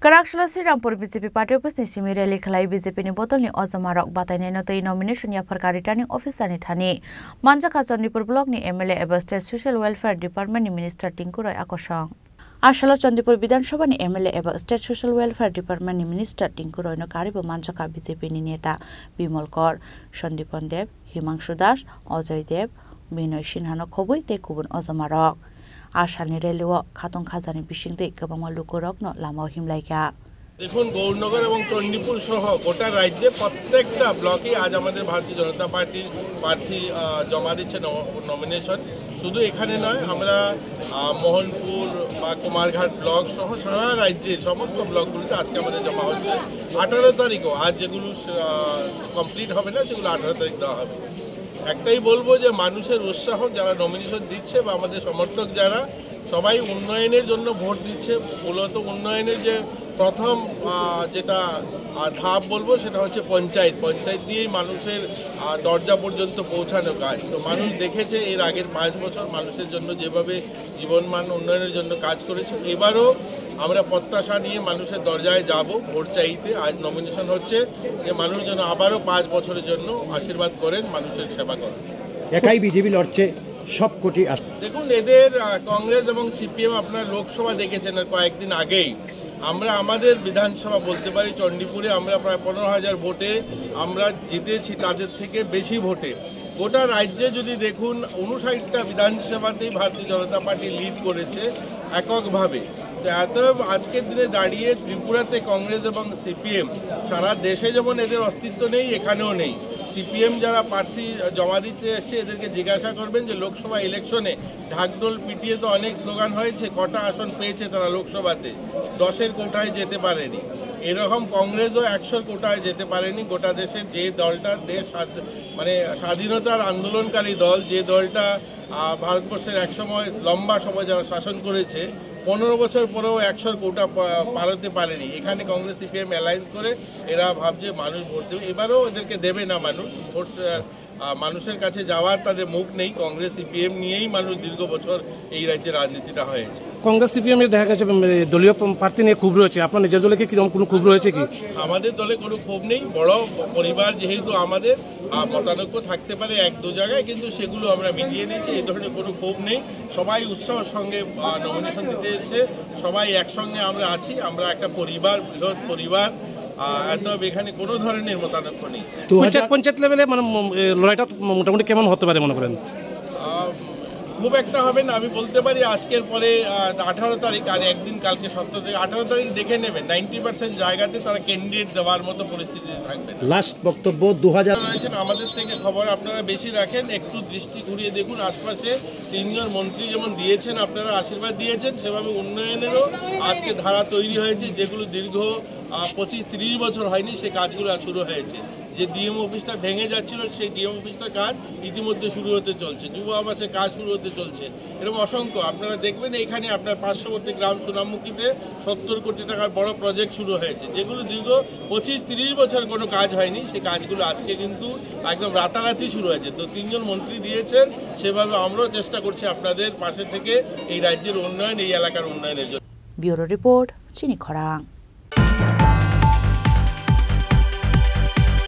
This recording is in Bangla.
Karakshla Srirampur BJP Party Opposite Simi Rally Khalai BJP ni botol ni Ozamarok Batai Notoi nomination ya Farka returning officer ni Thani Manjaka Chandipur block ni MLA eba State Social Welfare Department ni Minister Tinku Roy Akosong Ashala Chandipur Bidhan Sabha ni MLA eba State Social Welfare Department ni Minister Tinku Roy no karibo Manjaka BJP ni neta Bimal Kor Sandipon Dev Himangshu Das Ojoy Dev Binoy Sinhano Khobui te kubun Ozamarok Ashalni রেলিও খাতং খাজানি বিশিংতে গোবাংমা লুকরকনো লামাও হিমলাইকা দেখুন গৌরনগর এবং চণ্ডীপুর সহ গোটা রাজ্যে প্রত্যেকটা ব্লকে আজ আমাদের ভারতীয় জনতা পার্টির প্রার্থী জমা দিচ্ছে নমিনেশন শুধু এখানে নয় আমরা মোহনপুর বা কুমারঘাট ব্লক সহ সারা রাজ্যের সমস্ত ব্লকগুলোতে আজকে আমাদের জমা হচ্ছে 18 তারিখও আজ যেগুলো কমপ্লিট হবে না সেগুলো 18 তারিখ দেওয়া হবে একটাই বলবো যে মানুষের উৎসাহ যারা নমিনেশন দিচ্ছে বা আমাদের সমর্থক যারা সবাই উন্নয়নের জন্য ভোট দিচ্ছে মূলত উন্নয়নের যে প্রথম যেটা ধাপ বলবো সেটা হচ্ছে পঞ্চায়েত দিয়েই মানুষের দরজা পর্যন্ত পৌঁছানো কাজ তো মানুষ দেখেছে এর আগের 5 বছর মানুষের জন্য যেভাবে জীবনমান উন্নয়নের জন্য কাজ করেছে এবারও আমরা প্রত্যাশা নিয়ে মানুষের দরজায় যাব ভোট চাইতে আজ নমিনেশন হচ্ছে যে মানুষ যেন আবারও 5 বছরের জন্য আশীর্বাদ করেন মানুষের সেবা করেন একাই বিজেপি লড়ছে সব কোটি দেখুন এদের কংগ্রেস এবং সিপিএম আপনারা লোকসভা দেখেছেন আর কয়েকদিন আগেই আমরা আমাদের বিধানসভা বলতে পারি চণ্ডীপুরে আমরা প্রায় 15,000 ভোটে আমরা জিতেছি তাদের থেকে বেশি ভোটে গোটা রাজ্যে যদি দেখুন 59টা বিধানসভাতেই ভারতীয় জনতা পার্টি লিড করেছে এককভাবে এত আজকের দিনে দাঁড়িয়ে ত্রিপুরাতে কংগ্রেস এবং সিপিএম সারা দেশে যেমন এদের অস্তিত্ব নেই এখানেও নেই সিপিএম যারা প্রার্থী জমা দিতে এসে এদেরকে জিজ্ঞাসা করবেন যে লোকসভা ইলেকশনে ঢাকঢোল পিটিয়ে তো অনেক স্লোগান হয়েছে কটা আসন পেয়েছে তারা লোকসভাতে 10-এর কোটায় যেতে পারেনি এরকম কংগ্রেসও 100-এর কোটায় যেতে পারেনি গোটা দেশে যে দলটা দেশ মানে স্বাধীনতার আন্দোলনকারী দল যে দলটা ভারতবর্ষের একসময় লম্বা সময় যারা শাসন করেছে 15 বছর পরেও 100-এর কোটা পারতে পারেনি এখানে কংগ্রেস সিপিএম অ্যালায়েন্স করে এরা ভাবছে মানুষ ভোট দেবে এবারও এদেরকে দেবে না মানুষ ভোট মানুষের কাছে যাওয়ার তাদের মুখ নেই কংগ্রেস সিপিএম নিয়েই মানুষ দীর্ঘ বছর এই রাজ্যের রাজনীতিটা হয়েছে কংগ্রেস সিপিএম এর দেখা গেছে দলীয় প্রার্থী নিয়ে ক্ষোভ রয়েছে আপনার নিজের দলে কি কোনো ক্ষোভ রয়েছে কি আমাদের দলে কোনো ক্ষোভ নেই বড় পরিবার যেহেতু আমাদের মতানৈক্য থাকতে পারে 1-2 জায়গায় কিন্তু সেগুলো আমরা মিটিয়ে নিয়েছি এই ধরনের কোনো ক্ষোভ নেই সবাই উৎসাহের সঙ্গে নমিনেশন দিতে এসে সবাই একসঙ্গে আমরা আছি আমরা একটা পরিবার বৃহৎ পরিবার এখানে কোনো ধরনের মতানৈক্য নেই পঞ্চায়েত লেভেলে মানে লড়াইটা মোটামুটি কেমন হতে পারে মনে করেন খুব একটা হবে না আমি বলতে পারি আজকের পরে 18 তারিখ আর একদিন কালকে 17 তারিখ 18 তারিখ দেখে নেবেন 90% জায়গাতে তারা ক্যান্ডিডেট দেওয়ার মতো পরিস্থিতিতে থাকবে লাস্ট বক্তব্য 2000 রয়েছেন আমাদের থেকে খবর আপনারা বেশি রাখেন একটু দৃষ্টি ঘুরিয়ে দেখুন আশপাশে 3 জন মন্ত্রী যেমন দিয়েছেন আপনারা আশীর্বাদ দিয়েছেন সেভাবে উন্নয়নেরও আজকে ধারা তৈরি হয়েছে যেগুলো দীর্ঘ 25-30 বছর হয়নি সেই কাজগুলো শুরু হয়েছে যে ডিএম অফিসটা ভেঙে যাচ্ছিল সেই ডিএম অফিসটার কাজ ইতিমধ্যে শুরু হতে চলছে যুব আবাসের কাজ শুরু হতে চলছে এরকম অসংখ্য আপনারা দেখবেন এখানে আপনার পার্শ্ববর্তী গ্রাম সোনামুখীতে 70 কোটি টাকার বড় প্রজেক্ট শুরু হয়েছে যেগুলো দীর্ঘ 25-30 বছর কোনো কাজ হয়নি সেই কাজগুলো আজকে কিন্তু একদম রাতারাতি শুরু হয়েছে তো 3 জন মন্ত্রী দিয়েছেন সেভাবে আমরাও চেষ্টা করছি আপনাদের পাশে থেকে এই রাজ্যের উন্নয়ন এই এলাকার উন্নয়নের জন্য ব্যুরো রিপোর্ট চিনি খরাং।